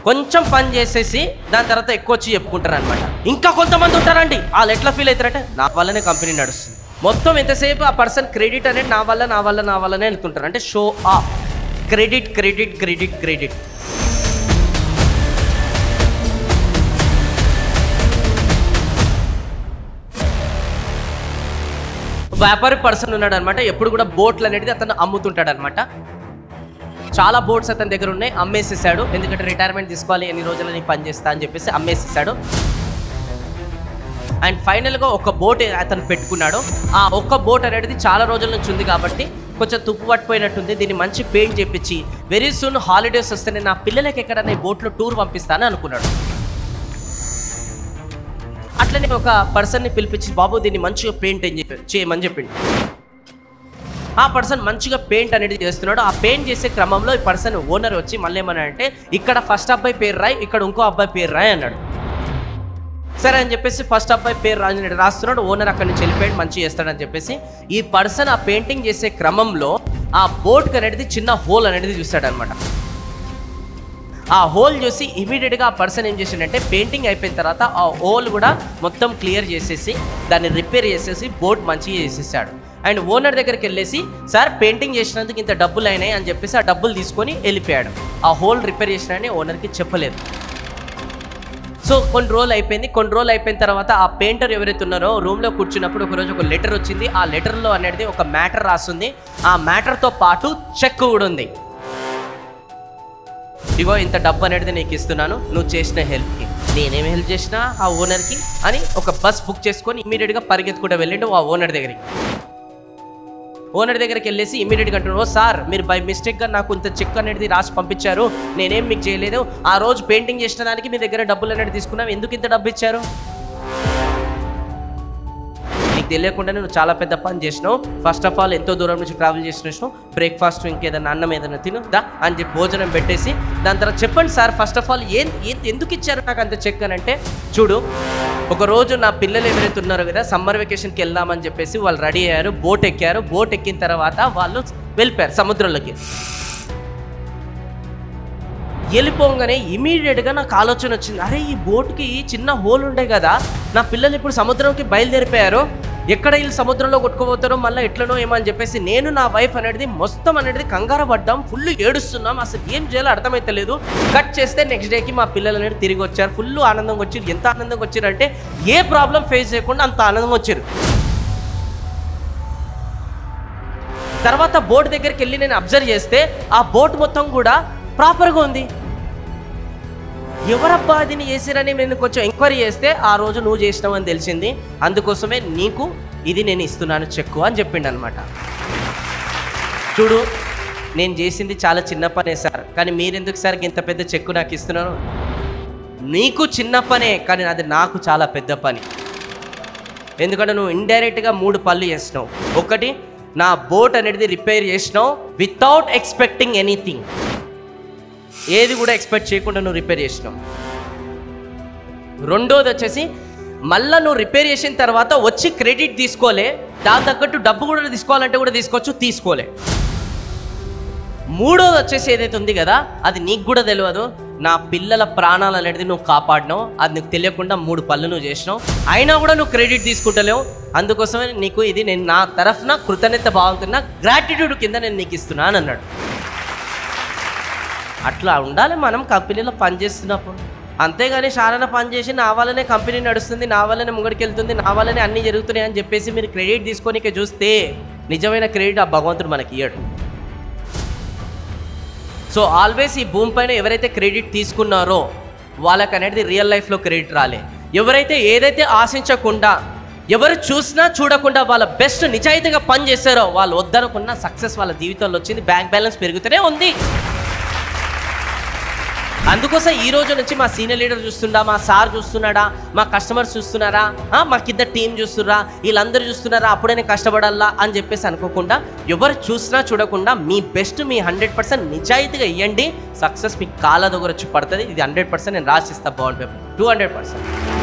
కొంచెం పని చేసేసి దాని తర్వాత ఎక్కువ వచ్చి చెప్పుకుంటారు అనమాట. ఇంకా కొంతమంది ఉంటారండి, వాళ్ళు ఎట్లా ఫీల్ అవుతారంటే నా వల్లనే కంపెనీ నడుస్తుంది. మొత్తం ఎంతసేపు ఆ పర్సన్ క్రెడిట్ అనేది నా వల్లనే వెళ్తుంటారు. అంటే show off, credit credit credit credit. వ్యాపారి పర్సన్ ఉన్నాడు అనమాట, ఎప్పుడు కూడా బోట్లు అనేది అతను అమ్ముతుంటాడు అనమాట. చాలా బోట్స్ అతని దగ్గర ఉన్నాయి, అమ్మేసేసాడు. ఎందుకంటే రిటైర్మెంట్ తీసుకోవాలి, ఎన్ని రోజులు నేను పని చేస్తా అని చెప్పేసి అమ్మేసేసాడు. అండ్ ఫైనల్గా ఒక బోట్ అతను పెట్టుకున్నాడు. ఆ ఒక్క బోట్ అనేది చాలా రోజుల నుంచి ఉంది కాబట్టి కొంచెం తుప్పు పట్టిపోయినట్టుంది. దీన్ని మంచి పెయింట్ చేపించి వెరీ సూన్ హాలిడేస్ వస్తే నా పిల్లలకి ఎక్కడన్నా ఈ బోట్లో టూర్ పంపిస్తానని అనుకున్నాడు. అట్లనే ఒక పర్సన్ని పిలిపించి బాబు దీన్ని మంచిగా పెయింట్ చేయమని చెప్పిండు. ఆ పర్సన్ మంచిగా పెయింట్ అనేది చేస్తున్నాడు. ఆ పెయింట్ చేసే క్రమంలో ఈ పర్సన్ ఓనర్ వచ్చి మళ్ళీ ఏమన్నా అంటే ఇక్కడ ఫస్ట్ అబ్బాయి పేరు రాయి, ఇక్కడ ఇంకో అబ్బాయి పేరు రాయి అన్నాడు. సరే అని చెప్పేసి ఫస్ట్ అబ్బాయి పేరు రాస్తున్నాడు. ఓనర్ అక్కడి నుంచి వెళ్ళిపోయాడు, మంచిగా చేస్తాడని చెప్పేసి ఈ పర్సన్ ఆ పెయింటింగ్ చేసే క్రమంలో ఆ బోట్కి అనేది చిన్న హోల్ అనేది చూస్తాడనమాట. ఆ హోల్ చూసి ఇమీడియట్గా ఆ పర్సన్ ఏం చేసిండంటే పెయింటింగ్ అయిపోయిన తర్వాత ఆ హోల్ కూడా మొత్తం క్లియర్ చేసేసి దాన్ని రిపేర్ చేసేసి బోట్ మంచిగా చేసేసాడు. అండ్ ఓనర్ దగ్గరికి వెళ్ళేసి సార్ పెయింటింగ్ చేసినందుకు ఇంత డబ్బులు అయినాయి అని చెప్పేసి ఆ డబ్బులు తీసుకొని వెళ్ళిపోయాడు. ఆ హోల్ రిపేర్ చేసినాడని ఓనర్కి చెప్పలేదు. సో కొన్ని రోజులు అయిపోయిన తర్వాత ఆ పెయింటర్ ఎవరైతే ఉన్నారో రూమ్లో కూర్చున్నప్పుడు ఒకరోజు ఒక లెటర్ వచ్చింది. ఆ లెటర్లో అనేది ఒక మ్యాటర్ రాస్తుంది. ఆ మ్యాటర్తో పాటు చెక్ కూడా ఉంది. ఇగో ఇంత డబ్బు అనేది నీకు ఇస్తున్నాను నువ్వు చేసిన హెల్ప్కి. నేనేం హెల్ప్ చేసినా ఆ ఓనర్కి అని ఒక బస్ బుక్ చేసుకొని ఇమీడియట్గా పరిగెత్తుకుంటూ వెళ్ళిండు ఆ ఓనర్ దగ్గరికి. ఓనర్ దగ్గరికి వెళ్ళేసి ఇమీడియట్గా అంటున్నాడు, సార్ మీరు బై మిస్టేక్గా నాకు ఇంత చెక్ అనేది రాసి పంపించారు, నేనేం మీకు చేయలేదు. ఆ రోజు పెయింటింగ్ చేసిన దానికి మీ దగ్గర డబ్బులు అనేది తీసుకున్నాం, ఎందుకు ఇంత డబ్బు ఇచ్చారు? నీకు తెలియకుండా నువ్వు చాలా పెద్ద పని చేసినావు. ఫస్ట్ ఆఫ్ ఆల్ ఎంతో దూరం నుంచి ట్రావెల్ చేసినావు, బ్రేక్ఫాస్ట్ ఇంకేదైనా అన్నం ఏదైనా తిను దా అని చెప్పి భోజనం పెట్టేసి దాని తర్వాత చెప్పండి సార్ ఫస్ట్ ఆఫ్ ఆల్ ఎందుకు ఇచ్చారు నాకు అంత చెక్ అని అంటే, చూడు ఒకరోజు నా పిల్లలు ఎవరైతే ఉన్నారో కదా సమ్మర్ వెకేషన్కి వెళ్దామని చెప్పేసి వాళ్ళు రెడీ అయ్యారు, బోట్ ఎక్కారు. బోట్ ఎక్కిన తర్వాత వాళ్ళు వెళ్ళిపోయారు సముద్రంలోకి. వెళ్ళిపోగానే ఇమీడియట్గా నాకు ఆలోచన వచ్చింది, అరే ఈ బోట్కి చిన్న హోల్ ఉండే కదా, నా పిల్లలు ఇప్పుడు సముద్రంకి బయలుదేరిపోయారు, ఎక్కడ వీళ్ళు సముద్రంలో కొట్టుకుపోతారో మళ్ళీ ఎట్లనో ఏమో అని చెప్పేసి నేను నా వైఫ్ అనేది మొత్తం అనేది కంగారు పడ్డాం, ఫుల్ ఏడుస్తున్నాం, అసలు ఏం చేయాలో అర్థమైతే లేదు. కట్ చేస్తే నెక్స్ట్ డేకి మా పిల్లలు అనేది తిరిగి వచ్చారు, ఫుల్ ఆనందంగా వచ్చారు. ఎంత ఆనందంగా వచ్చారు అంటే ఏ ప్రాబ్లం ఫేస్ చేయకుండా అంత ఆనందంగా వచ్చారు. తర్వాత బోట్ దగ్గరికి వెళ్ళి నేను అబ్జర్వ్ చేస్తే ఆ బోట్ మొత్తం కూడా ప్రాపర్గా ఉంది. ఎవరబ్బా దీన్ని చేసిరని నేను కొంచెం ఎంక్వైరీ చేస్తే ఆ రోజు నువ్వు చేసినావు అని తెలిసింది, అందుకోసమే నీకు ఇది నేను ఇస్తున్నాను చెక్కు అని చెప్పిండు అనమాట. చూడు నేను చేసింది చాలా చిన్న పనే సార్, కానీ మీరెందుకు సార్ ఇంత పెద్ద చెక్కు నాకు ఇస్తున్నాను? నీకు చిన్న పనే కానీ అది నాకు చాలా పెద్ద పని. ఎందుకంటే నువ్వు ఇండైరెక్ట్గా 3 పనులు చేసినావు. ఒకటి, నా బోట్ అనేది రిపేర్ చేసినావు వితౌట్ ఎక్స్పెక్టింగ్ ఎనీథింగ్, ఏది కూడా ఎక్స్పెక్ట్ చేయకుండా నువ్వు రిపేర్ చేసినావు. రెండోది వచ్చేసి మళ్ళీ నువ్వు రిపేర్ చేసిన తర్వాత వచ్చి క్రెడిట్ తీసుకోలే, దాని తగ్గట్టు డబ్బు కూడా తీసుకోవాలంటే కూడా తీసుకోలే. మూడోది వచ్చేసి ఏదైతే ఉంది కదా అది నీకు కూడా తెలియదు, నా పిల్లల ప్రాణాలు అనేది నువ్వు కాపాడినావు, అది నీకు తెలియకుండా 3 పనులు నువ్వు చేసినావు, అయినా కూడా నువ్వు క్రెడిట్ తీసుకుంటలేవు. అందుకోసమే నీకు ఇది నేను నా తరఫున కృతజ్ఞత భావంతో గ్రాటిట్యూడ్ కింద నేను నీకు ఇస్తున్నాను అన్నాడు. అట్లా ఉండాలి మనం కంపెనీలో పనిచేస్తున్నప్పుడు. అంతేగాని షారాన పని చేసి నా వల్లనే కంపెనీ నడుస్తుంది, నా వల్లనే ముంగడికి వెళ్తుంది, నా వల్లనే అన్నీ జరుగుతున్నాయి అని చెప్పేసి మీరు క్రెడిట్ తీసుకొని చూస్తే నిజమైన క్రెడిట్ ఆ భగవంతుడు మనకి ఇయ్యడు. సో ఆల్వేస్ ఈ భూమి పైన ఎవరైతే క్రెడిట్ తీసుకున్నారో వాళ్ళకి అనేది రియల్ లైఫ్లో క్రెడిట్ రాలే. ఎవరైతే ఏదైతే ఆశించకుండా ఎవరు చూసినా చూడకుండా వాళ్ళ బెస్ట్ నిజాయితీగా పని చేస్తారో వాళ్ళు వద్దనుకున్న సక్సెస్ వాళ్ళ జీవితంలో వచ్చింది, బ్యాంక్ బ్యాలెన్స్ పెరుగుతూనే ఉంది. అందుకోసం ఈ రోజు నుంచి మా సీనియర్ లీడర్ చూస్తుండా, మా సార్ చూస్తున్నాడా, మా కస్టమర్స్ చూస్తున్నారా, మా కింద టీం చూస్తున్నారా, వీళ్ళందరూ చూస్తున్నారా, అప్పుడే నేను కష్టపడాలా అని చెప్పేసి అనుకోకుండా ఎవరు చూసినా చూడకుండా మీ బెస్ట్ మీ 100% నిజాయితీగా ఇవ్వండి. సక్సెస్ మీ కాళ్ళ దగ్గర వచ్చి పడుతుంది. ఇది 100% నేను రాసిస్తా బాండ్ పేపర్ 200%.